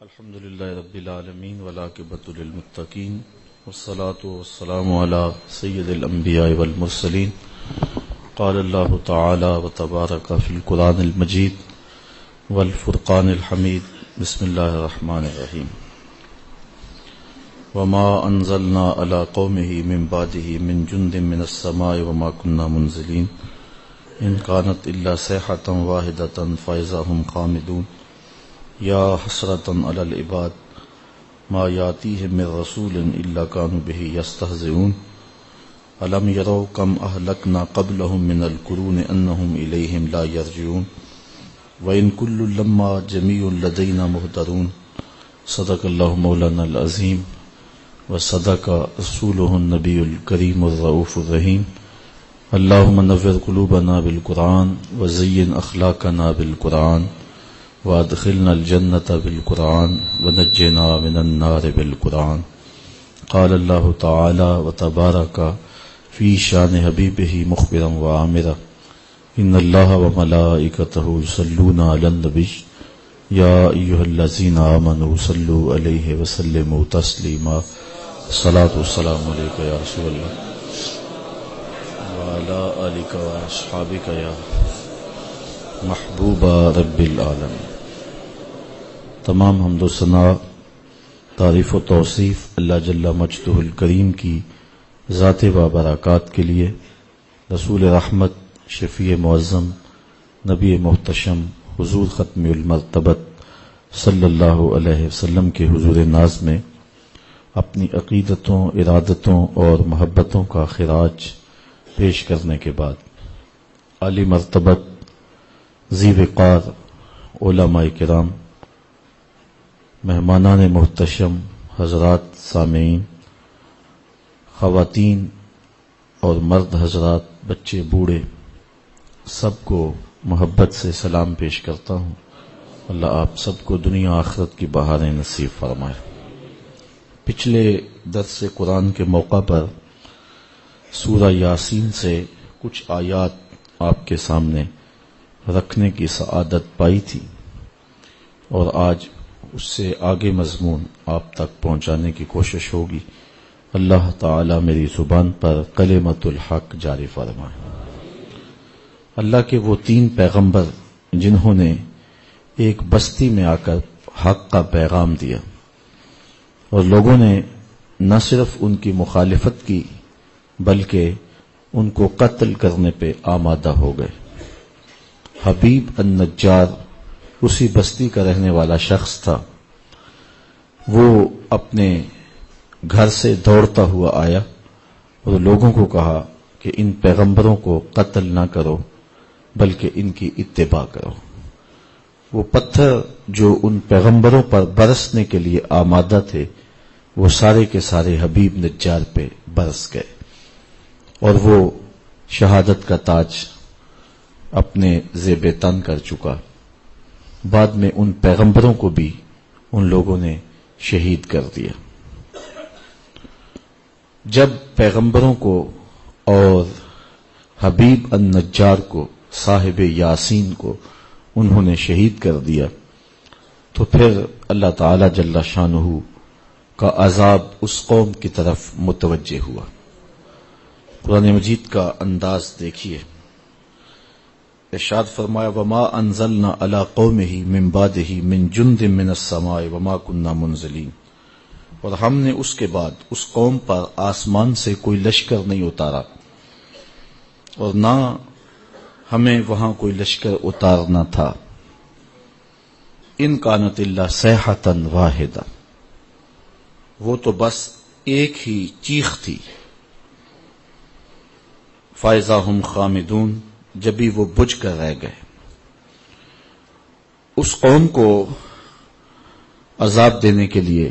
الحمد للہ رب العالمین والعاقبۃ للمتقین والصلاة والسلام علی سید الانبیاء والمرسلین قال اللہ تعالی وتبارک فی القرآن المجید والفرقان الحمید بسم اللہ الرحمن الرحیم وما انزلنا علی قومہ من بعدہ من جند من السماء وما كنا منزلین ان كانت الا صیحۃ واحدۃ فاذا هم خامدون یا حسرۃ علی العباد ما یاتیہم من رسول الا كانوا به یستہزئون الم یروا کم اہلکنا قبلہم من القرون انہم الیہم لا یرجعون وان کل لما جمیع لدینا محضرون صدق اللہ مولانا العظیم وصدق رسولہ النبی الکریم الرؤوف الرحیم اللہم نور قلوبنا بالقرآن وزین اخلاقنا بالقرآن وادخلنا الجنة بالقرآن ونجنا من النار بالقرآن قال اللہ تعالی وتبارک فی شان حبیبہ مخبرا وعامرا ان اللہ وملائکتہ یصلون علی النبی یا ایہا الذین آمنوا صلوا علیہ وسلموا تسلیما الصلاۃ والسلام علیک یا رسول اللہ وعلی آلک واصحابک یا محبوب رب العالمین۔ تمام حمد و ثنا، تعریف و توصیف اللہ جل مجدہ الکریم کی ذات و برکات کے لیے، رسول رحمت، شفیع معظم، نبی محتشم، حضور ختم المرتبت صلی اللہ علیہ وسلم کے حضور ناز میں اپنی عقیدتوں، ارادتوں اور محبتوں کا خراج پیش کرنے کے بعد عالی مرتبت ذی وقار علماء کرام، مہمانان محتشم، حضرات سامعین، خواتین اور مرد حضرات، بچے بوڑھے، سب کو محبت سے سلام پیش کرتا ہوں۔ اللہ آپ سب کو دنیا آخرت کی بہاریں نصیب فرمائے۔ پچھلے درس قرآن کے موقع پر سورہ یاسین سے کچھ آیات آپ کے سامنے رکھنے کی سعادت پائی تھی، اور آج اس سے آگے مضمون آپ تک پہنچانے کی کوشش ہوگی۔ اللہ تعالی میری زبان پر کلمۃ الحق جاری فرمائے۔ اللہ کے وہ 3 پیغمبر جنہوں نے ایک بستی میں آ کر حق کا پیغام دیا، اور لوگوں نے نہ صرف ان کی مخالفت کی بلکہ ان کو قتل کرنے پہ آمادہ ہو گئے۔ حبیب النجار اسی بستی کا رہنے والا شخص تھا۔ وہ اپنے گھر سے دوڑتا ہوا آیا اور لوگوں کو کہا کہ ان پیغمبروں کو قتل نہ کرو بلکہ ان کی اتباع کرو۔ وہ پتھر جو ان پیغمبروں پر برسنے کے لیے آمادہ تھے وہ سارے کے سارے حبیب نجار پہ برس گئے، اور وہ شہادت کا تاج اپنے زیب تن کر چکا۔ بعد میں ان پیغمبروں کو بھی ان لوگوں نے شہید کر دیا۔ جب پیغمبروں کو اور حبیب النجار کو، صاحب یاسین کو انہوں نے شہید کر دیا، تو پھر اللہ تعالی جل شانہ کا عذاب اس قوم کی طرف متوجہ ہوا۔ قرآن مجید کا انداز دیکھیے، ارشاد فرمایا وما انزلنا علی قومہ من بعدہ من جند من السماء وما كنا منزلین، اور ہم نے اس کے بعد اس قوم پر آسمان سے کوئی لشکر نہیں اتارا، اور نہ ہمیں وہاں کوئی لشکر اتارنا تھا۔ ان کانت الا صیحۃ واحدہ، وہ تو بس ایک ہی چیخ تھی۔ فاذا هم خامدون، جبھی وہ بجھ کر رہ گئے۔ اس قوم کو عذاب دینے کے لیے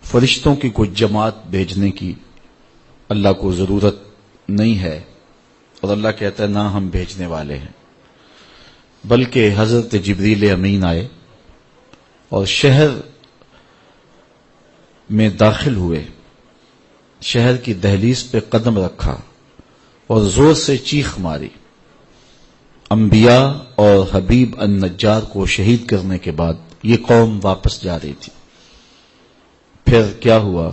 فرشتوں کی کوئی جماعت بھیجنے کی اللہ کو ضرورت نہیں ہے، اور اللہ کہتا ہے نہ ہم بھیجنے والے ہیں، بلکہ حضرت جبریل امین آئے اور شہر میں داخل ہوئے، شہر کی دہلیز پہ قدم رکھا اور زور سے چیخ ماری۔ انبیاء اور حبیب النجار کو شہید کرنے کے بعد یہ قوم واپس جا رہی تھی. پھر کیا ہوا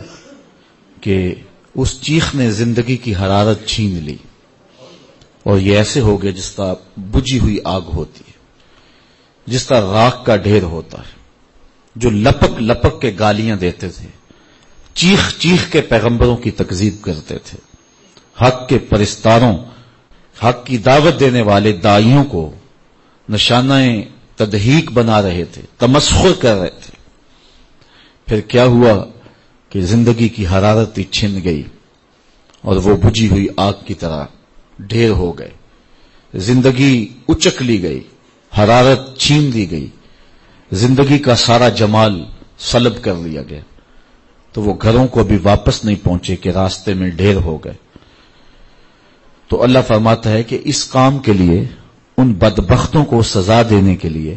کہ اس چیخ نے زندگی کی حرارت چھین لی اور یہ ایسے ہو گیا جس طرح بجھی ہوئی آگ ہوتی ہے، جس طرح راکھ کا ڈھیر ہوتا ہے، جو لپک لپک کے گالیاں دیتے تھے، چیخ چیخ کے پیغمبروں کی تکذیب کرتے تھے، حق کے پرستاروں، حق کی دعوت دینے والے داعیوں کو نشانہ تضحیک بنا رہے تھے، تمسخر کر رہے تھے. پھر کیا ہوا کہ زندگی کی حرارت چھن گئی اور وہ بجھی ہوئی آگ کی طرح ڈھیر ہو گئے. زندگی اچک لی گئی، حرارت چھین لی گئی، زندگی کا سارا جمال سلب کر لیا گیا. تو وہ گھروں کو بھی واپس نہیں پہنچے کہ راستے میں ڈھیر ہو گئے. تو اللہ فرماتا ہے کہ اس کام کے لیے، ان بدبختوں کو سزا دینے کے لیے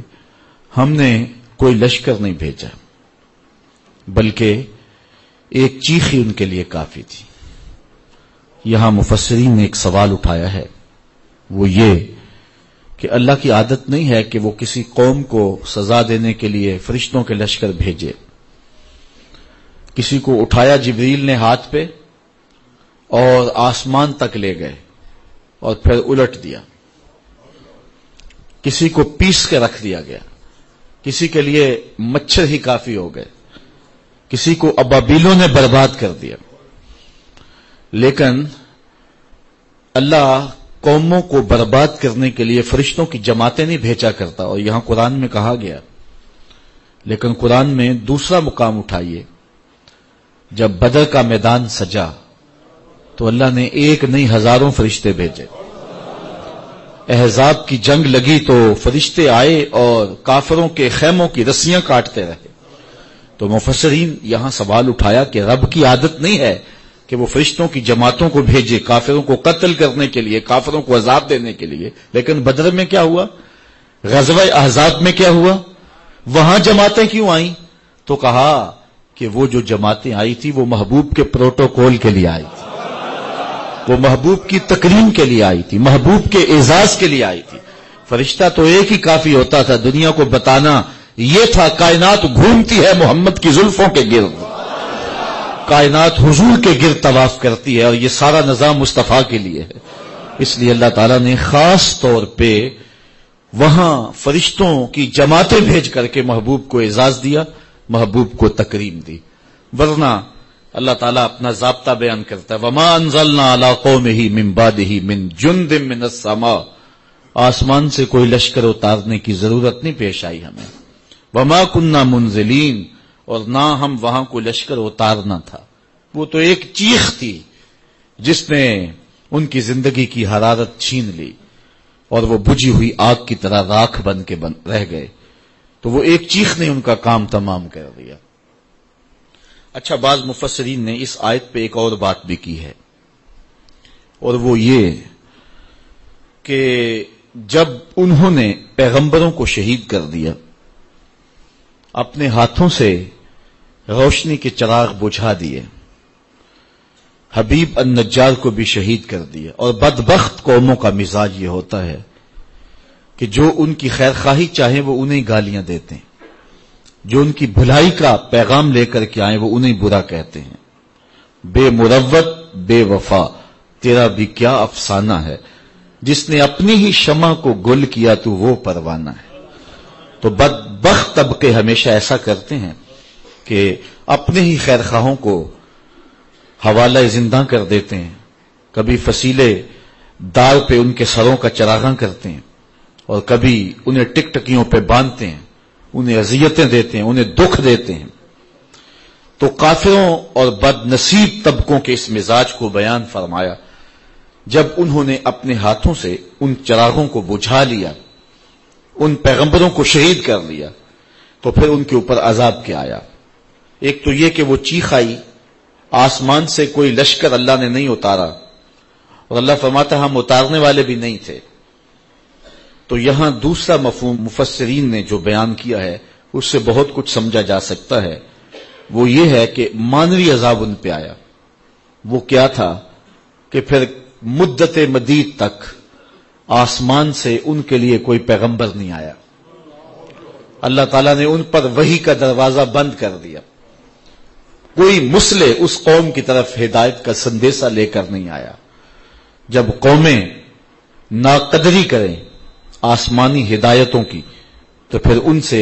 ہم نے کوئی لشکر نہیں بھیجا، بلکہ ایک چیخ ہی ان کے لیے کافی تھی. یہاں مفسرین نے ایک سوال اٹھایا ہے، وہ یہ کہ اللہ کی عادت نہیں ہے کہ وہ کسی قوم کو سزا دینے کے لیے فرشتوں کے لشکر بھیجے. کسی کو اٹھایا جبریل نے ہاتھ پہ اور آسمان تک لے گئے اور پھر الٹ دیا. کسی کو پیس کے رکھ دیا گیا، کسی کے لیے مچھر ہی کافی ہو گئے، کسی کو ابابیلوں نے برباد کر دیا. لیکن اللہ قوموں کو برباد کرنے کے لیے فرشتوں کی جماعتیں نہیں بھیجا کرتا. اور یہاں قرآن میں کہا گیا، لیکن قرآن میں دوسرا مقام اٹھائیے. جب بدر کا میدان سجا تو اللہ نے ایک نہیں ہزاروں فرشتے بھیجے. احزاب کی جنگ لگی تو فرشتے آئے اور کافروں کے خیموں کی رسیاں کاٹتے رہے. تو مفسرین یہاں سوال اٹھایا کہ رب کی عادت نہیں ہے کہ وہ فرشتوں کی جماعتوں کو بھیجے کافروں کو قتل کرنے کے لیے، کافروں کو عذاب دینے کے لیے. لیکن بدر میں کیا ہوا، غزوہ احزاب میں کیا ہوا، وہاں جماعتیں کیوں آئیں؟ تو کہا کہ وہ جو جماعتیں آئی تھی وہ محبوب کے پروٹوکول کے لیے آئی تھی، وہ محبوب کی تکریم کے لیے آئی تھی، محبوب کے اعزاز کے لیے آئی تھی. فرشتہ تو ایک ہی کافی ہوتا تھا، دنیا کو بتانا یہ تھا کائنات گھومتی ہے محمد کی زلفوں کے گرد، کائنات حضور کے گرد طواف کرتی ہے، اور یہ سارا نظام مصطفیٰ کے لیے ہے. اس لیے اللہ تعالیٰ نے خاص طور پہ وہاں فرشتوں کی جماعتیں بھیج کر کے محبوب کو اعزاز دیا، محبوب کو تکریم دی. ورنہ اللہ تعالیٰ اپنا ضابطہ بیان کرتا ہے، وَمَا أَنزَلْنَا عَلَىٰ قَوْمِهِ مِن بَعْدِهِ مِن جُندٍ مِّنَ السَّمَاءِ، آسمان سے کوئی لشکر اتارنے کی ضرورت نہیں پیش آئی ہمیں. وَمَا كُنَّا مُنزِلِينَ، اور نہ ہم وہاں کو لشکر اتارنا تھا. وہ تو ایک چیخ تھی جس نے ان کی زندگی کی حرارت چھین لی اور وہ بجھی ہوئی آگ کی طرح راکھ بن کے رہ گئے. تو وہ ایک چیخ نے ان کا کام تمام کر دیا. اچھا، بعض مفسرین نے اس آیت پہ ایک اور بات بھی کی ہے، اور وہ یہ کہ جب انہوں نے پیغمبروں کو شہید کر دیا، اپنے ہاتھوں سے روشنی کے چراغ بجھا دیے، حبیب النجار کو بھی شہید کر دیا. اور بدبخت قوموں کا مزاج یہ ہوتا ہے کہ جو ان کی خیر خواہی چاہیں وہ انہیں گالیاں دیتے ہیں، جو ان کی بھلائی کا پیغام لے کر کے آئیں وہ انہیں برا کہتے ہیں. بے مروت بے وفا تیرا بھی کیا افسانہ ہے، جس نے اپنی ہی شمع کو گل کیا تو وہ پروانہ ہے. تو بدبخت طبقے ہمیشہ ایسا کرتے ہیں کہ اپنے ہی خیر خواہوں کو حوالہ زندہ کر دیتے ہیں، کبھی فصیلے دار پہ ان کے سروں کا چراغاں کرتے ہیں، اور کبھی انہیں ٹکٹکیوں پہ باندھتے ہیں، انہیں اذیتیں دیتے ہیں، انہیں دکھ دیتے ہیں. تو کافروں اور بد نصیب طبقوں کے اس مزاج کو بیان فرمایا. جب انہوں نے اپنے ہاتھوں سے ان چراغوں کو بجھا لیا، ان پیغمبروں کو شہید کر لیا، تو پھر ان کے اوپر عذاب کیا آیا. ایک تو یہ کہ وہ چیخ آئی، آسمان سے کوئی لشکر اللہ نے نہیں اتارا، اور اللہ فرماتا ہم اتارنے والے بھی نہیں تھے. تو یہاں دوسرا مفہوم مفسرین نے جو بیان کیا ہے اس سے بہت کچھ سمجھا جا سکتا ہے. وہ یہ ہے کہ مانوی عذاب ان پہ آیا. وہ کیا تھا کہ پھر مدت مدید تک آسمان سے ان کے لیے کوئی پیغمبر نہیں آیا، اللہ تعالیٰ نے ان پر وحی کا دروازہ بند کر دیا. کوئی مسلح اس قوم کی طرف ہدایت کا سندیسہ لے کر نہیں آیا. جب قومیں ناقدری کریں آسمانی ہدایتوں کی تو پھر ان سے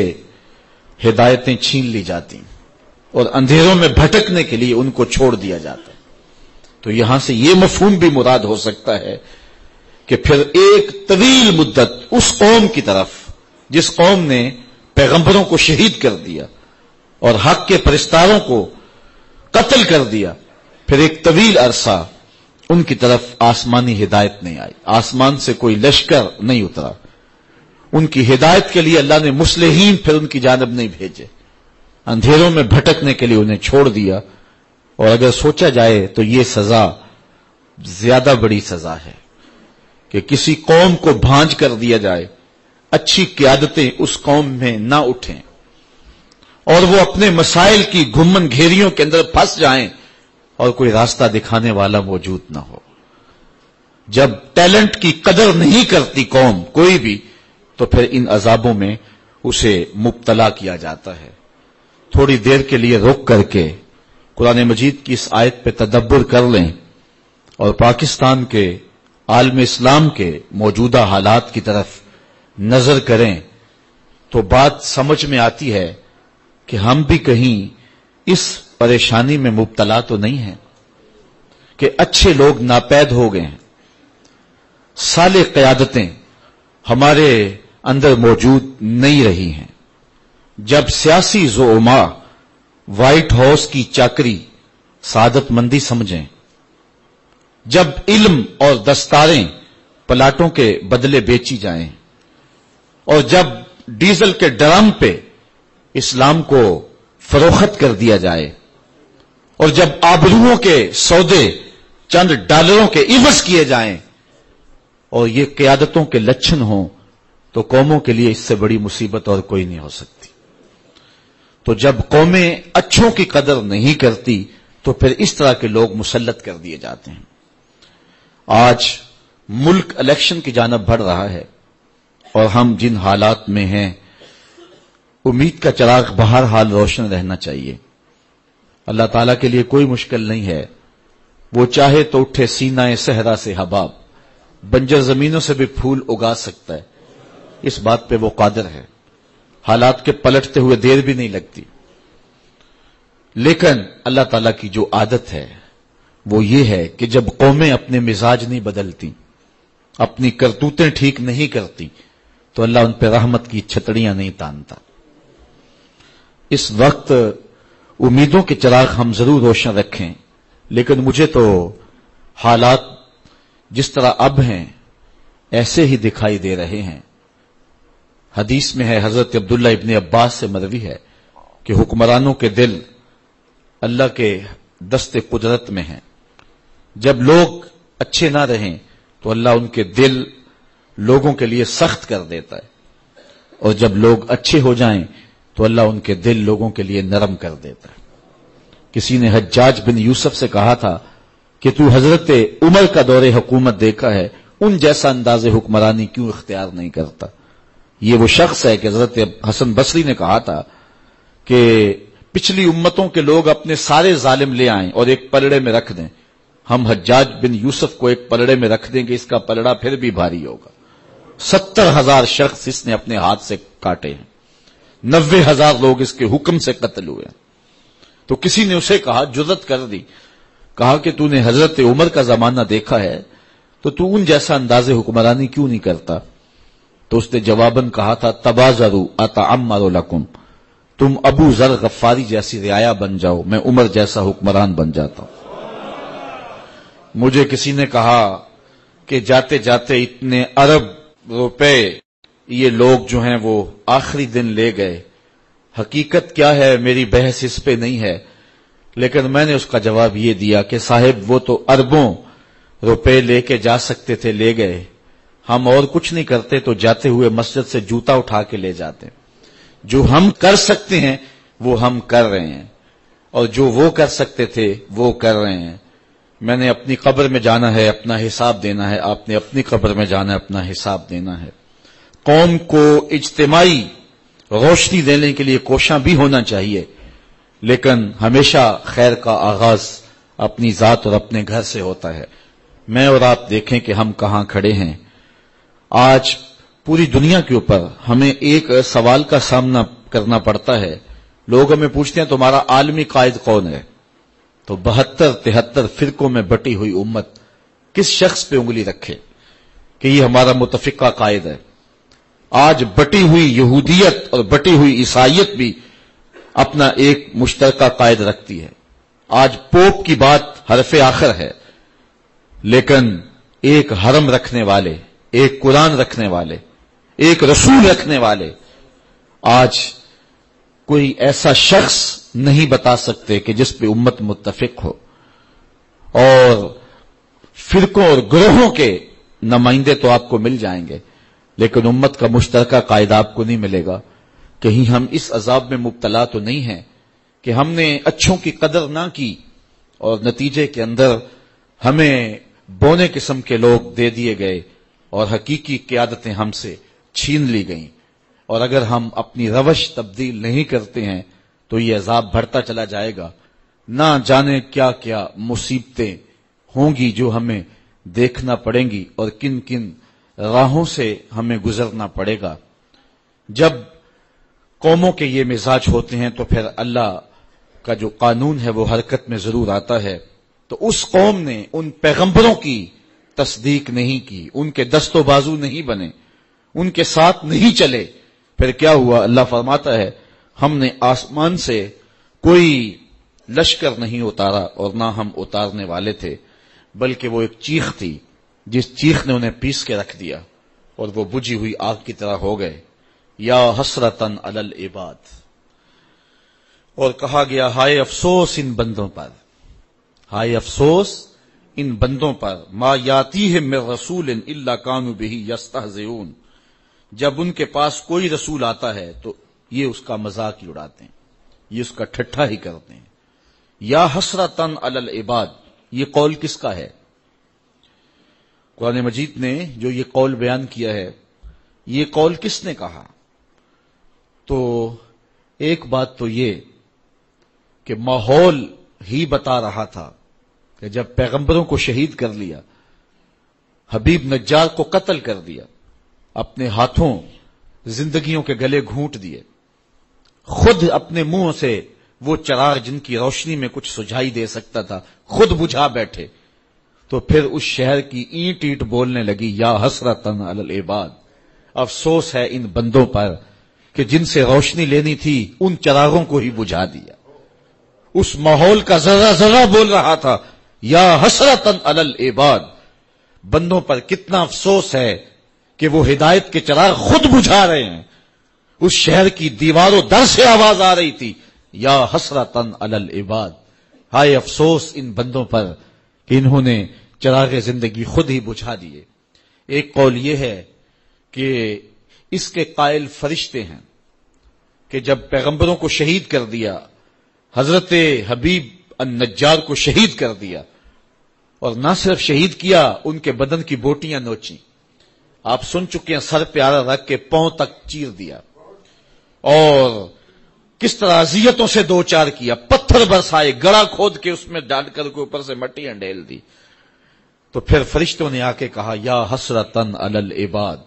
ہدایتیں چھین لی جاتی اور اندھیروں میں بھٹکنے کے لیے ان کو چھوڑ دیا جاتا ہے. تو یہاں سے یہ مفہوم بھی مراد ہو سکتا ہے کہ پھر ایک طویل مدت اس قوم کی طرف جس قوم نے پیغمبروں کو شہید کر دیا اور حق کے پرستاروں کو قتل کر دیا، پھر ایک طویل عرصہ ان کی طرف آسمانی ہدایت نہیں آئی، آسمان سے کوئی لشکر نہیں اترا. ان کی ہدایت کے لیے اللہ نے مصلحین پھر ان کی جانب نہیں بھیجے، اندھیروں میں بھٹکنے کے لیے انہیں چھوڑ دیا. اور اگر سوچا جائے تو یہ سزا زیادہ بڑی سزا ہے کہ کسی قوم کو بھانج کر دیا جائے، اچھی قیادتیں اس قوم میں نہ اٹھیں اور وہ اپنے مسائل کی گھمن گھیریوں کے اندر پھنس جائیں اور کوئی راستہ دکھانے والا موجود نہ ہو. جب ٹیلنٹ کی قدر نہیں کرتی قوم کوئی بھی تو پھر ان عذابوں میں اسے مبتلا کیا جاتا ہے. تھوڑی دیر کے لیے رک کر کے قرآن مجید کی اس آیت پہ تدبر کر لیں اور پاکستان کے عالم اسلام کے موجودہ حالات کی طرف نظر کریں تو بات سمجھ میں آتی ہے کہ ہم بھی کہیں اس پریشانی میں مبتلا تو نہیں ہیں کہ اچھے لوگ ناپید ہو گئے ہیں، صالح قیادتیں ہمارے اندر موجود نہیں رہی ہیں. جب سیاسی زعماء وائٹ ہاؤس کی چاکری سعادت مندی سمجھیں، جب علم اور دستاریں پلاٹوں کے بدلے بیچی جائیں اور جب ڈیزل کے ڈرم پہ اسلام کو فروخت کر دیا جائے اور جب آبروؤں کے سودے چند ڈالروں کے عوض کیے جائیں اور یہ قیادتوں کے لچھن ہوں تو قوموں کے لیے اس سے بڑی مصیبت اور کوئی نہیں ہو سکتی. تو جب قومیں اچھوں کی قدر نہیں کرتی تو پھر اس طرح کے لوگ مسلط کر دیے جاتے ہیں. آج ملک الیکشن کی جانب بڑھ رہا ہے اور ہم جن حالات میں ہیں امید کا چراغ بہرحال روشن رہنا چاہیے. اللہ تعالیٰ کے لیے کوئی مشکل نہیں ہے، وہ چاہے تو اٹھے سینہ صحرا سے حباب، بنجر زمینوں سے بھی پھول اگا سکتا ہے. اس بات پہ وہ قادر ہے، حالات کے پلٹتے ہوئے دیر بھی نہیں لگتی. لیکن اللہ تعالیٰ کی جو عادت ہے وہ یہ ہے کہ جب قومیں اپنے مزاج نہیں بدلتی، اپنی کرتوتیں ٹھیک نہیں کرتی تو اللہ ان پہ رحمت کی چھتڑیاں نہیں تانتا. اس وقت امیدوں کے چراغ ہم ضرور روشن رکھیں، لیکن مجھے تو حالات جس طرح اب ہیں ایسے ہی دکھائی دے رہے ہیں. حدیث میں ہے، حضرت عبداللہ ابن عباس سے مروی ہے کہ حکمرانوں کے دل اللہ کے دست قدرت میں ہیں. جب لوگ اچھے نہ رہیں تو اللہ ان کے دل لوگوں کے لیے سخت کر دیتا ہے، اور جب لوگ اچھے ہو جائیں تو اللہ ان کے دل لوگوں کے لیے نرم کر دیتا ہے. کسی نے حجاج بن یوسف سے کہا تھا کہ تو حضرت عمر کا دور حکومت دیکھا ہے، ان جیسا انداز حکمرانی کیوں اختیار نہیں کرتا؟ یہ وہ شخص ہے کہ حضرت حسن بصری نے کہا تھا کہ پچھلی امتوں کے لوگ اپنے سارے ظالم لے آئیں اور ایک پلڑے میں رکھ دیں، ہم حجاج بن یوسف کو ایک پلڑے میں رکھ دیں گے، اس کا پلڑا پھر بھی بھاری ہوگا. 70,000 شخص اس نے اپنے ہاتھ سے کاٹے ہیں، 90,000 لوگ اس کے حکم سے قتل ہوئے. تو کسی نے اسے کہا، جرأت کر دی، کہا کہ تو نے حضرت عمر کا زمانہ دیکھا ہے تو تو ان جیسا انداز حکمرانی کیوں نہیں کرتا؟ تو اس نے جواباً کہا تھا، تبازروا اتعمر لکم، تم ابو ذر غفاری جیسی رعایا بن جاؤ، میں عمر جیسا حکمران بن جاتا ہوں. مجھے کسی نے کہا کہ جاتے جاتے اتنے ارب روپے یہ لوگ جو ہیں وہ آخری دن لے گئے، حقیقت کیا ہے میری بحث اس پہ نہیں ہے، لیکن میں نے اس کا جواب یہ دیا کہ صاحب وہ تو اربوں روپے لے کے جا سکتے تھے، لے گئے، ہم اور کچھ نہیں کرتے تو جاتے ہوئے مسجد سے جوتا اٹھا کے لے جاتے. جو ہم کر سکتے ہیں وہ ہم کر رہے ہیں، اور جو وہ کر سکتے تھے وہ کر رہے ہیں. میں نے اپنی قبر میں جانا ہے، اپنا حساب دینا ہے، آپ نے اپنی قبر میں جانا ہے، اپنا حساب دینا ہے. قوم کو اجتماعی روشنی دینے کے لیے کوشاں بھی ہونا چاہیے، لیکن ہمیشہ خیر کا آغاز اپنی ذات اور اپنے گھر سے ہوتا ہے۔ میں اور آپ دیکھیں کہ ہم کہاں کھڑے ہیں۔ آج پوری دنیا کے اوپر ہمیں ایک سوال کا سامنا کرنا پڑتا ہے۔ لوگ ہمیں پوچھتے ہیں تمہارا عالمی قائد کون ہے؟ تو 72-73 فرقوں میں بٹی ہوئی امت کس شخص پہ انگلی رکھے کہ یہ ہمارا متفقہ قائد ہے؟ آج بٹی ہوئی یہودیت اور بٹی ہوئی عیسائیت بھی اپنا ایک مشترکہ قائد رکھتی ہے۔ آج پوپ کی بات حرف آخر ہے، لیکن ایک حرم رکھنے والے، ایک قرآن رکھنے والے، ایک رسول رکھنے والے آج کوئی ایسا شخص نہیں بتا سکتے کہ جس پہ امت متفق ہو۔ اور فرقوں اور گروہوں کے نمائندے تو آپ کو مل جائیں گے، لیکن امت کا مشترکہ قائد آپ کو نہیں ملے گا۔ کہیں ہم اس عذاب میں مبتلا تو نہیں ہیں کہ ہم نے اچھوں کی قدر نہ کی اور نتیجے کے اندر ہمیں بونے قسم کے لوگ دے دیے گئے اور حقیقی قیادتیں ہم سے چھین لی گئیں۔ اور اگر ہم اپنی روش تبدیل نہیں کرتے ہیں تو یہ عذاب بڑھتا چلا جائے گا۔ نہ جانے کیا کیا مصیبتیں ہوں گی جو ہمیں دیکھنا پڑیں گی اور کن کن راہوں سے ہمیں گزرنا پڑے گا۔ جب قوموں کے یہ مزاج ہوتے ہیں تو پھر اللہ کا جو قانون ہے وہ حرکت میں ضرور آتا ہے۔ تو اس قوم نے ان پیغمبروں کی تصدیق نہیں کی، ان کے دست و بازو نہیں بنے، ان کے ساتھ نہیں چلے۔ پھر کیا ہوا؟ اللہ فرماتا ہے ہم نے آسمان سے کوئی لشکر نہیں اتارا اور نہ ہم اتارنے والے تھے، بلکہ وہ ایک چیخ تھی جس چیخ نے انہیں پیس کے رکھ دیا اور وہ بجھی ہوئی آگ کی طرح ہو گئے۔ یا حسرتن علی العباد، اور کہا گیا ہائے افسوس ان بندوں پر، ہائے افسوس ان بندوں پر، ما یاتیہم من رسول الا کانوا بہ یستہزئون، جب ان کے پاس کوئی رسول آتا ہے تو یہ اس کا مذاق ہی اڑاتے ہیں، یہ اس کا ٹھٹھا ہی کرتے ہیں۔ یا حسرتن علی العباد، یہ قول کس کا ہے؟ قرآن مجید نے جو یہ قول بیان کیا ہے، یہ قول کس نے کہا؟ تو ایک بات تو یہ کہ ماحول ہی بتا رہا تھا کہ جب پیغمبروں کو شہید کر لیا، حبیب نجار کو قتل کر دیا، اپنے ہاتھوں زندگیوں کے گلے گھونٹ دیے، خود اپنے منہ سے وہ چراغ جن کی روشنی میں کچھ سجھائی دے سکتا تھا خود بجھا بیٹھے، تو پھر اس شہر کی اینٹ اینٹ بولنے لگی یا حسرتن علی العباد، افسوس ہے ان بندوں پر کہ جن سے روشنی لینی تھی ان چراغوں کو ہی بجھا دیا۔ اس ماحول کا ذرہ ذرہ بول رہا تھا یا حسرتن علی العباد، بندوں پر کتنا افسوس ہے کہ وہ ہدایت کے چراغ خود بجھا رہے ہیں۔ اس شہر کی دیواروں در سے آواز آ رہی تھی یا حسرتن علی العباد، ہائے افسوس ان بندوں پر کہ انہوں نے چراغ زندگی خود ہی بجھا دیے۔ ایک قول یہ ہے کہ اس کے قائل فرشتے ہیں کہ جب پیغمبروں کو شہید کر دیا، حضرت حبیب النجار کو شہید کر دیا، اور نہ صرف شہید کیا، ان کے بدن کی بوٹیاں نوچیں، آپ سن چکے ہیں، سر پہ آرا رکھ کے پاؤں تک چیر دیا، اور کس طرح اذیتوں سے دو چار کیا، پتھر برسائے، گڑا کھود کے اس میں ڈال کر کے اوپر سے مٹیاں ڈھیل دی۔ تو پھر فرشتوں نے آ کے کہا یا حسرتن علی العباد،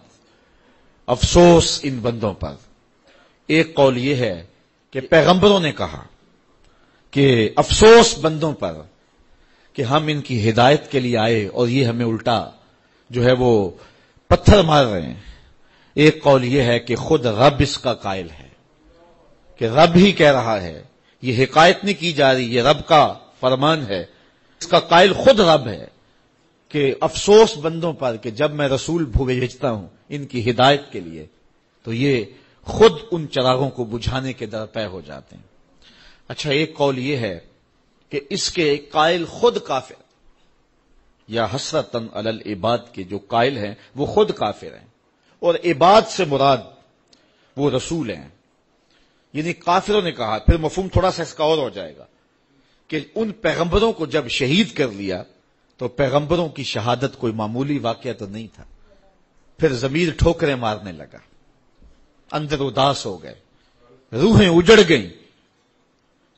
افسوس ان بندوں پر۔ ایک قول یہ ہے کہ پیغمبروں نے کہا کہ افسوس بندوں پر کہ ہم ان کی ہدایت کے لیے آئے اور یہ ہمیں الٹا جو ہے وہ پتھر مار رہے ہیں۔ ایک قول یہ ہے کہ خود رب اس کا قائل ہے، کہ رب ہی کہہ رہا ہے، یہ حکایت نہیں کی جا رہی، یہ رب کا فرمان ہے، اس کا قائل خود رب ہے کہ افسوس بندوں پر کہ جب میں رسول بھیجتا ہوں ان کی ہدایت کے لیے تو یہ خود ان چراغوں کو بجھانے کے درپے ہو جاتے ہیں۔ اچھا، ایک قول یہ ہے کہ اس کے قائل خود کافر، یا حسرتن علی العباد کے جو قائل ہیں وہ خود کافر ہیں، اور عباد سے مراد وہ رسول ہیں، یعنی کافروں نے کہا۔ پھر مفہوم تھوڑا سا اس کا اور ہو جائے گا کہ ان پیغمبروں کو جب شہید کر لیا تو پیغمبروں کی شہادت کوئی معمولی واقعہ تو نہیں تھا۔ پھر ضمیر ٹھوکریں مارنے لگا، اندر اداس ہو گئے، روحیں اجڑ گئیں.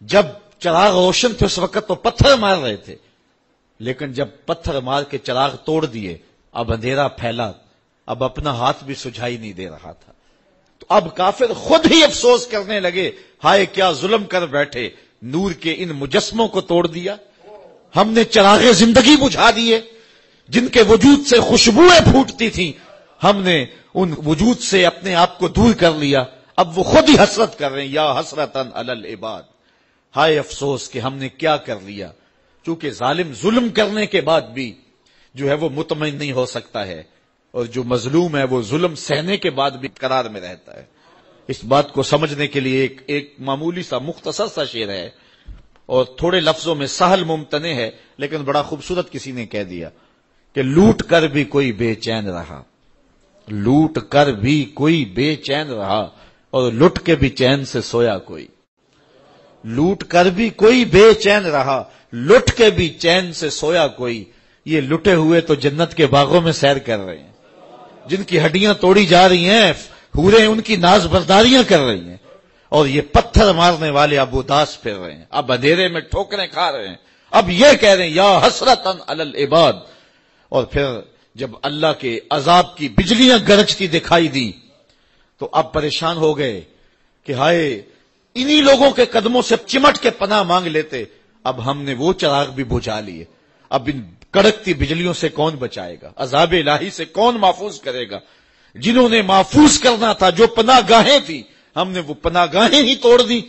جب چراغ روشن تھے اس وقت تو پتھر مار رہے تھے، لیکن جب پتھر مار کے چراغ توڑ دیے اب اندھیرا پھیلا، اب اپنا ہاتھ بھی سجھائی نہیں دے رہا تھا. تو اب کافر خود ہی افسوس کرنے لگے، ہائے کیا ظلم کر بیٹھے، نور کے ان مجسموں کو توڑ دیا، ہم نے چراغ زندگی بجھا دیے، جن کے وجود سے خوشبوئیں پھوٹتی تھیں ہم نے ان وجود سے اپنے آپ کو دور کر لیا. اب وہ خود ہی حسرت کر رہے ہیں، یا حسرتن علی العباد، ہائے افسوس کہ ہم نے کیا کر لیا. چونکہ ظالم ظلم کرنے کے بعد بھی جو ہے وہ مطمئن نہیں ہو سکتا ہے، اور جو مظلوم ہے وہ ظلم سہنے کے بعد بھی قرار میں رہتا ہے. اس بات کو سمجھنے کے لیے ایک معمولی سا مختصر سا شعر ہے، اور تھوڑے لفظوں میں سہل ممتنع ہے لیکن بڑا خوبصورت کسی نے کہہ دیا کہ لوٹ کر بھی کوئی بے چین رہا، لوٹ کر بھی کوئی بے چین رہا، اور لٹ کے بھی چین سے سویا کوئی. لوٹ کر بھی کوئی بے چین رہا، لٹ کے بھی چین سے سویا کوئی. یہ لٹے ہوئے تو جنت کے باغوں میں سیر کر رہے ہیں، جن کی ہڈیاں توڑی جا رہی ہیں حوریں ان کی ناز برداریاں کر رہی ہیں، اور یہ پتھر مارنے والے اب اداس پھر رہے ہیں، اب اندھیرے میں ٹھوکریں کھا رہے ہیں. اب یہ کہہ رہے ہیں یا حسرتن علی العباد. اور پھر جب اللہ کے عذاب کی بجلیاں گرجتی دکھائی دی تو اب پریشان ہو گئے کہ ہائے انہی لوگوں کے قدموں سے چمٹ کے پناہ مانگ لیتے، اب ہم نے وہ چراغ بھی بجھا لیے، اب ان کڑکتی بجلیوں سے کون بچائے گا، عذاب الہی سے کون محفوظ کرے گا. جنہوں نے محفوظ کرنا تھا، جو پناہ گاہیں تھی، ہم نے وہ پناہ گاہیں ہی توڑ دی.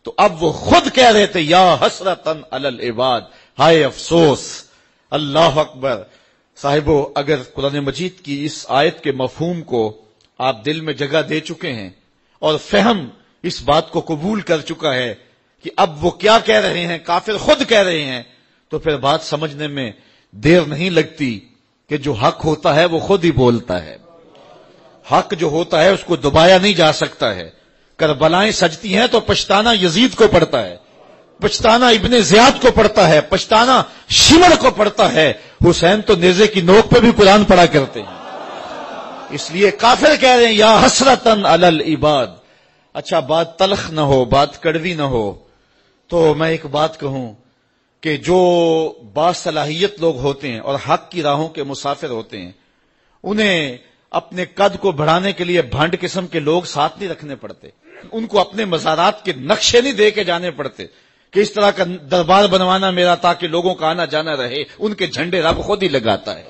تو اب وہ خود کہہ رہے تھے یا حسرتن علی العباد، ہائے افسوس. اللہ اکبر. صاحبو، اگر قرآن مجید کی اس آیت کے مفہوم کو آپ دل میں جگہ دے چکے ہیں اور فہم اس بات کو قبول کر چکا ہے کہ اب وہ کیا کہہ رہے ہیں، کافر خود کہہ رہے ہیں، تو پھر بات سمجھنے میں دیر نہیں لگتی کہ جو حق ہوتا ہے وہ خود ہی بولتا ہے. حق جو ہوتا ہے اس کو دبایا نہیں جا سکتا ہے. کربلائیں سجتی ہیں تو پچھتانا یزید کو پڑتا ہے، پچھتانا ابن زیاد کو پڑتا ہے، پچھتانا شمر کو پڑتا ہے. حسین تو نیزے کی نوک پہ بھی قرآن پڑھا کرتے ہیں. اس لیے کافر کہہ رہے ہیں یا حسرتن علی العباد. اچھا، بات تلخ نہ ہو، بات کڑوی نہ ہو تو میں ایک بات کہوں کہ جو باصلاحیت لوگ ہوتے ہیں اور حق کی راہوں کے مسافر ہوتے ہیں، انہیں اپنے قد کو بڑھانے کے لیے بھانڈ قسم کے لوگ ساتھ نہیں رکھنے پڑتے، ان کو اپنے مزارات کے نقشے نہیں دے کے جانے پڑتے کہ اس طرح کا دربار بنوانا میرا تاکہ لوگوں کا آنا جانا رہے. ان کے جھنڈے رب خود ہی لگاتا ہے،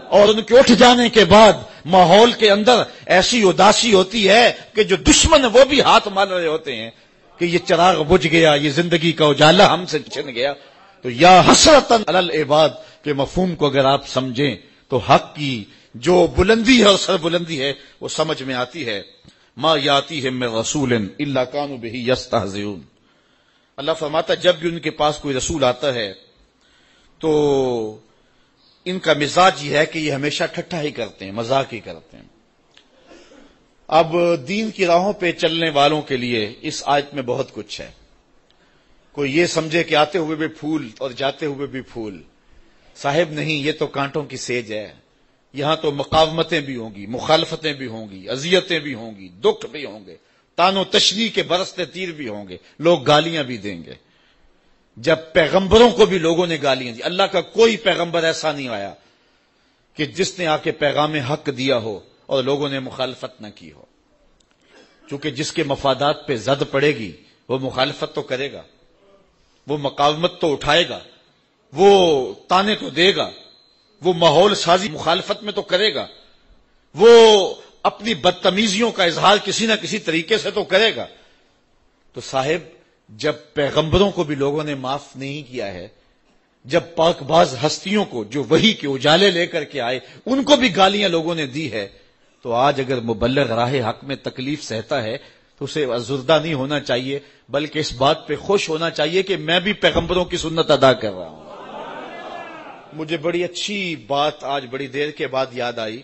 اور ان کے اٹھ جانے کے بعد ماحول کے اندر ایسی اداسی ہوتی ہے کہ جو دشمن وہ بھی ہاتھ مار رہے ہوتے ہیں کہ یہ چراغ بجھ گیا، یہ زندگی کا اجالا ہم سے چھن گیا. تو یا حسرتن علی العباد کے مفہوم کو اگر آپ سمجھیں تو حق کی جو بلندی ہے اور سر بلندی ہے وہ سمجھ میں آتی ہے. ما یاتیہم من رسول الا کانوا بہ یستہزئون. اللہ فرماتا جب بھی ان کے پاس کوئی رسول آتا ہے تو ان کا مزاج یہ ہے کہ یہ ہمیشہ ٹھٹھا ہی کرتے ہیں، مذاق ہی کرتے ہیں. اب دین کی راہوں پہ چلنے والوں کے لیے اس آیت میں بہت کچھ ہے. کوئی یہ سمجھے کہ آتے ہوئے بھی پھول اور جاتے ہوئے بھی پھول. صاحب نہیں، یہ تو کانٹوں کی سیج ہے. یہاں تو مقاومتیں بھی ہوں گی، مخالفتیں بھی ہوں گی، اذیتیں بھی ہوں گی، دکھ بھی ہوں گے، تان و تشنیع کے برستے تیر بھی ہوں گے، لوگ گالیاں بھی دیں گے. جب پیغمبروں کو بھی لوگوں نے گالیاں دی، اللہ کا کوئی پیغمبر ایسا نہیں آیا کہ جس نے آ کے پیغام حق دیا ہو اور لوگوں نے مخالفت نہ کی ہو. چونکہ جس کے مفادات پہ زد پڑے گی وہ مخالفت تو کرے گا، وہ مقاومت تو اٹھائے گا، وہ تانے تو دے گا، وہ ماحول سازی مخالفت میں تو کرے گا، وہ اپنی بدتمیزیوں کا اظہار کسی نہ کسی طریقے سے تو کرے گا. تو صاحب جب پیغمبروں کو بھی لوگوں نے معاف نہیں کیا ہے، جب پاک باز ہستیوں کو جو وحی کے اجالے لے کر کے آئے ان کو بھی گالیاں لوگوں نے دی ہے، تو آج اگر مبلغ راہ حق میں تکلیف سہتا ہے تو اسے ازردہ نہیں ہونا چاہیے، بلکہ اس بات پہ خوش ہونا چاہیے کہ میں بھی پیغمبروں کی سنت ادا کر رہا ہوں. مجھے بڑی اچھی بات آج بڑی دیر کے بعد یاد آئی.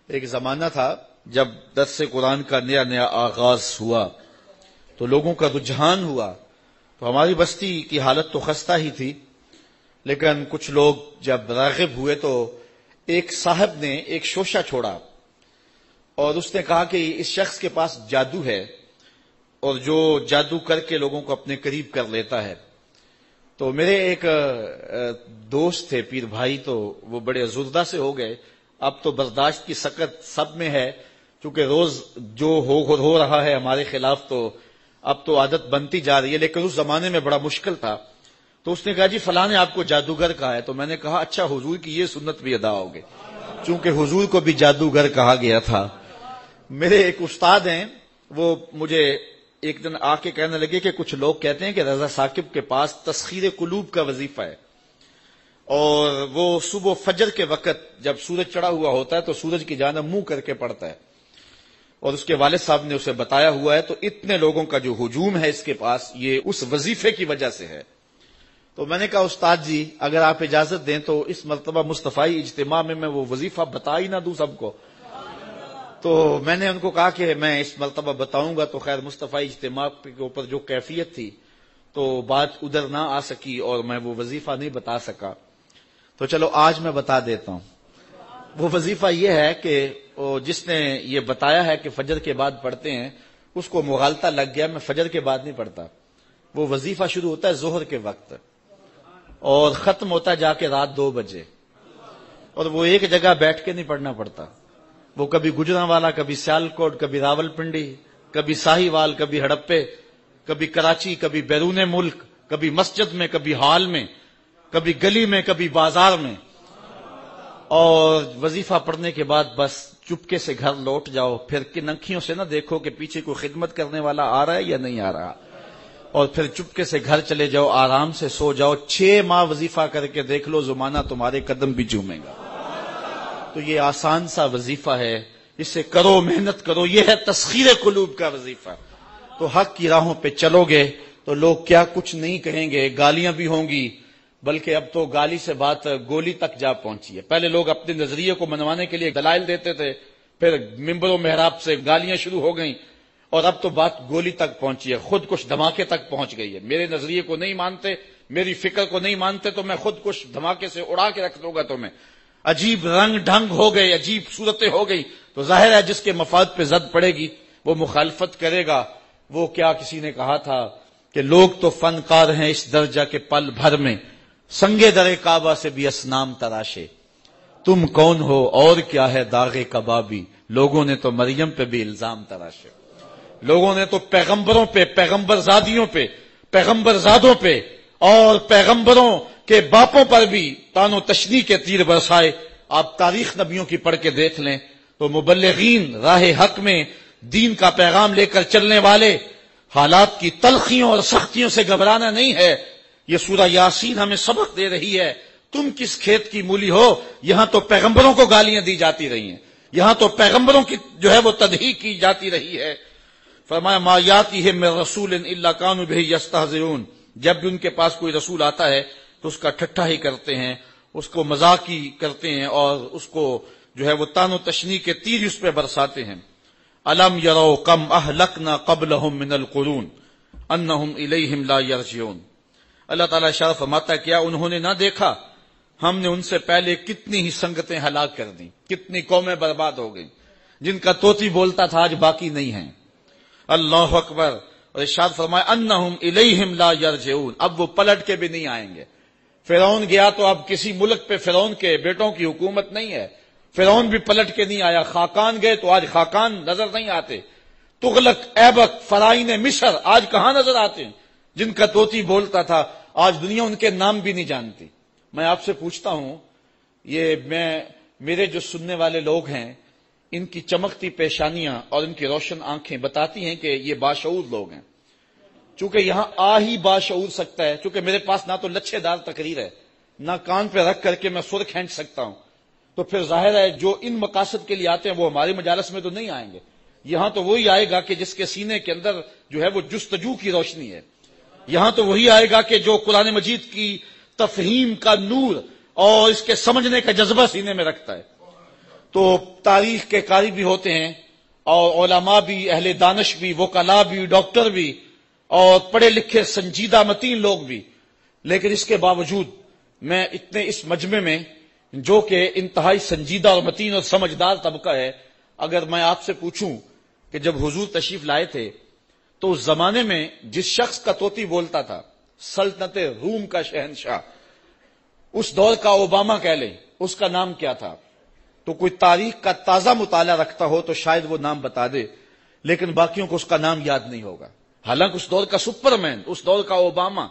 ایک زمانہ تھا جب درس قرآن کا نیا آغاز ہوا تو لوگوں کا رجحان ہوا، تو ہماری بستی کی حالت تو خستہ ہی تھی، لیکن کچھ لوگ جب راغب ہوئے تو ایک صاحب نے ایک شوشہ چھوڑا اور اس نے کہا کہ اس شخص کے پاس جادو ہے اور جو جادو کر کے لوگوں کو اپنے قریب کر لیتا ہے. تو میرے ایک دوست تھے پیر بھائی، تو وہ بڑے ازردہ سے ہو گئے. اب تو برداشت کی سکت سب میں ہے، چونکہ روز جو ہو رہا ہے ہمارے خلاف، تو اب تو عادت بنتی جا رہی ہے، لیکن اس زمانے میں بڑا مشکل تھا. تو اس نے کہا جی فلاں نے آپ کو جادوگر کہا ہے. تو میں نے کہا اچھا، حضور کی یہ سنت بھی ادا ہوگی، چونکہ حضور کو بھی جادوگر کہا گیا تھا. میرے ایک استاد ہیں، وہ مجھے ایک دن آ کے کہنے لگے کہ کچھ لوگ کہتے ہیں کہ رضا ثاقب کے پاس تسخیر قلوب کا وظیفہ ہے، اور وہ صبح فجر کے وقت جب سورج چڑھا ہوا ہوتا ہے تو سورج کی جانب منہ کر کے پڑتا ہے، اور اس کے والد صاحب نے اسے بتایا ہوا ہے. تو اتنے لوگوں کا جو ہجوم ہے اس کے پاس، یہ اس وظیفے کی وجہ سے ہے. تو میں نے کہا استاد جی اگر آپ اجازت دیں تو اس مرتبہ مصطفی اجتماع میں وہ وظیفہ بتا ہی نہ دوں سب کو. تو میں نے ان کو کہا کہ میں اس مرتبہ بتاؤں گا. تو خیر مصطفی اجتماع کے اوپر جو کیفیت تھی تو بات ادھر نہ آ سکی اور میں وہ وظیفہ نہیں بتا سکا. تو چلو آج میں بتا دیتا ہوں. وہ وظیفہ یہ ہے کہ جس نے یہ بتایا ہے کہ فجر کے بعد پڑھتے ہیں، اس کو مغالطہ لگ گیا، میں فجر کے بعد نہیں پڑھتا. وہ وظیفہ شروع ہوتا ہے ظہر کے وقت اور ختم ہوتا ہے جا کے رات 2 بجے، اور وہ ایک جگہ بیٹھ کے نہیں پڑھنا پڑتا. وہ کبھی گجرانوالا، کبھی سیالکوٹ، کبھی راول پنڈی، کبھی ساہیوال، کبھی ہڑپے، کبھی کراچی، کبھی بیرون ملک، کبھی مسجد میں، کبھی ہال میں، کبھی گلی میں، کبھی بازار میں. اور وظیفہ پڑھنے کے بعد بس چپکے سے گھر لوٹ جاؤ. پھر کن انکھیوں سے نہ دیکھو کہ پیچھے کوئی خدمت کرنے والا آ رہا ہے یا نہیں آ رہا، اور پھر چپکے سے گھر چلے جاؤ، آرام سے سو جاؤ. 6 ماہ وظیفہ کر کے دیکھ لو، زمانہ تمہارے قدم بھی چومے گا. تو یہ آسان سا وظیفہ ہے، اسے کرو، محنت کرو. یہ ہے تسخیر قلوب کا وظیفہ. تو حق کی راہوں پہ چلو گے تو لوگ کیا کچھ نہیں کہیں گے، گالیاں بھی ہوں گی، بلکہ اب تو گالی سے بات گولی تک جا پہنچی ہے. پہلے لوگ اپنے نظریے کو منوانے کے لیے دلائل دیتے تھے، پھر ممبر و محراب سے گالیاں شروع ہو گئیں، اور اب تو بات گولی تک پہنچی ہے، خود کش دھماکے تک پہنچ گئی ہے. میرے نظریے کو نہیں مانتے، میری فکر کو نہیں مانتے تو میں خود کش دھماکے سے اڑا کے رکھ دوں گا تمہیں. عجیب رنگ ڈھنگ ہو گئے، عجیب صورتیں ہو گئی. تو ظاہر ہے جس کے مفاد پہ زد پڑے گی وہ مخالفت کرے گا. وہ کیا کسی نے کہا تھا کہ لوگ تو فنکار ہیں اس درجہ کے پل بھر میں، سنگے در کعبہ سے بھی اسنام تراشے. تم کون ہو اور کیا ہے داغ کبابی، لوگوں نے تو مریم پہ بھی الزام تراشے. لوگوں نے تو پیغمبروں پہ، پیغمبر زادیوں پہ، پیغمبر زادوں پہ اور پیغمبروں کے باپوں پر بھی تان و تشنیع کے تیر برسائے. آپ تاریخ نبیوں کی پڑھ کے دیکھ لیں تو مبلغین راہ حق میں دین کا پیغام لے کر چلنے والے، حالات کی تلخیوں اور سختیوں سے گھبرانا نہیں ہے. یہ سورہ یاسین ہمیں سبق دے رہی ہے. تم کس کھیت کی مولی ہو، یہاں تو پیغمبروں کو گالیاں دی جاتی رہی ہیں، یہاں تو پیغمبروں کی جو ہے وہ تدحیق کی جاتی رہی ہے. فرمایا ما یاتیہم من رسول الا کانوا بہ یستہزئون. جب بھی ان کے پاس کوئی رسول آتا ہے تو اس کا ٹھٹھا ہی کرتے ہیں، اس کو مذاق ہی کرتے ہیں، اور اس کو جو ہے وہ تان و تشنیع کے تیر اس پہ برساتے ہیں. الم یروا کم اہلکنا قبلہم من القرون انہم الیہم لا یرجعون. اللہ تعالیٰ اشارہ فرماتا ہے کیا انہوں نے نہ دیکھا ہم نے ان سے پہلے کتنی ہی سنگتیں ہلاک کر دیں، کتنی قومیں برباد ہو گئیں، جن کا طوطی بولتا تھا آج باقی نہیں ہیں. اللہ اکبر. اور ارشاد فرمایا انہم الیہم لا یرجعون، اب وہ پلٹ کے بھی نہیں آئیں گے. فرعون گیا تو اب کسی ملک پہ فرعون کے بیٹوں کی حکومت نہیں ہے، فرعون بھی پلٹ کے نہیں آیا. خاقان گئے تو آج خاقان نظر نہیں آتے. تغلق، ایبک، فرائن مصر آج کہاں نظر آتے ہیں؟ جن کا طوطی بولتا تھا آج دنیا ان کے نام بھی نہیں جانتی. میں آپ سے پوچھتا ہوں، میرے جو سننے والے لوگ ہیں، ان کی چمکتی پیشانیاں اور ان کی روشن آنکھیں بتاتی ہیں کہ یہ باشعور لوگ ہیں. چونکہ یہاں آ ہی باشعور سکتا ہے، چونکہ میرے پاس نہ تو لچھے دار تقریر ہے، نہ کان پہ رکھ کر کے میں سر کھینچ سکتا ہوں. تو پھر ظاہر ہے جو ان مقاصد کے لیے آتے ہیں وہ ہمارے مجالس میں تو نہیں آئیں گے. یہاں تو وہی آئے گا کہ جس کے سینے کے اندر جو ہے وہ جستجو کی روشنی ہے. یہاں تو وہی آئے گا کہ جو قرآن مجید کی تفہیم کا نور اور اس کے سمجھنے کا جذبہ سینے میں رکھتا ہے. تو تاریخ کے قاری بھی ہوتے ہیں، اور علماء بھی، اہل دانش بھی، وکلاء بھی، ڈاکٹر بھی، اور پڑھے لکھے سنجیدہ متین لوگ بھی. لیکن اس کے باوجود میں اتنے اس مجمع میں جو کہ انتہائی سنجیدہ اور متین اور سمجھدار طبقہ ہے، اگر میں آپ سے پوچھوں کہ جب حضور تشریف لائے تھے تو اس زمانے میں جس شخص کا طوطی بولتا تھا، سلطنت روم کا شہنشاہ، اس دور کا اوباما کہہ لیں، اس کا نام کیا تھا؟ تو کوئی تاریخ کا تازہ مطالعہ رکھتا ہو تو شاید وہ نام بتا دے، لیکن باقیوں کو اس کا نام یاد نہیں ہوگا. حالانکہ اس دور کا سپرمین، اس دور کا اوباما.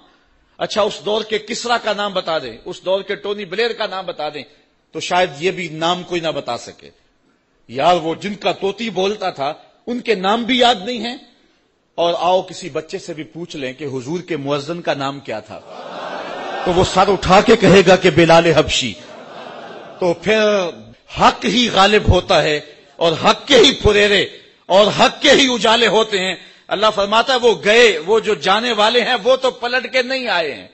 اچھا اس دور کے کسرا کا نام بتا دیں، اس دور کے ٹونی بلیر کا نام بتا دیں تو شاید یہ بھی نام کوئی نہ بتا سکے. یار وہ جن کا طوطی بولتا تھا ان کے نام بھی یاد نہیں ہیں. اور آؤ کسی بچے سے بھی پوچھ لیں کہ حضور کے مؤذن کا نام کیا تھا، تو وہ سر اٹھا کے کہے گا کہ بلال حبشی. تو پھر حق ہی غالب ہوتا ہے اور حق کے ہی پھریرے اور حق کے ہی اجالے ہوتے ہیں. اللہ فرماتا ہے وہ گئے، وہ جو جانے والے ہیں وہ تو پلٹ کے نہیں آئے ہیں.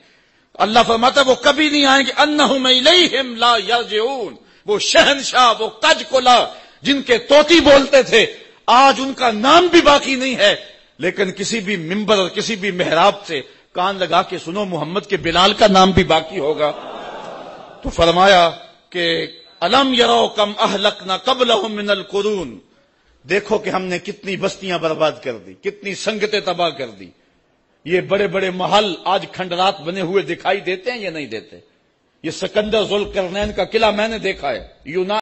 اللہ فرماتا ہے وہ کبھی نہیں آئیں گے. انہم الیہم لا یرجعون. وہ شہنشاہ، وہ کج کلا جن کے طوطی بولتے تھے، آج ان کا نام بھی باقی نہیں ہے. لیکن کسی بھی ممبر اور کسی بھی محراب سے کان لگا کے سنو، محمد کے بلال کا نام بھی باقی ہوگا. تو فرمایا کہ الم یرو کم اہلکنا قبلہم من القرون. دیکھو کہ ہم نے کتنی بستیاں برباد کر دی، کتنی سنگتیں تباہ کر دی. یہ بڑے بڑے محل آج کھنڈرات بنے ہوئے دکھائی دیتے ہیں یا نہیں دیتے؟ یہ سکندر ذوالقرنین کا قلعہ میں نے دیکھا ہے.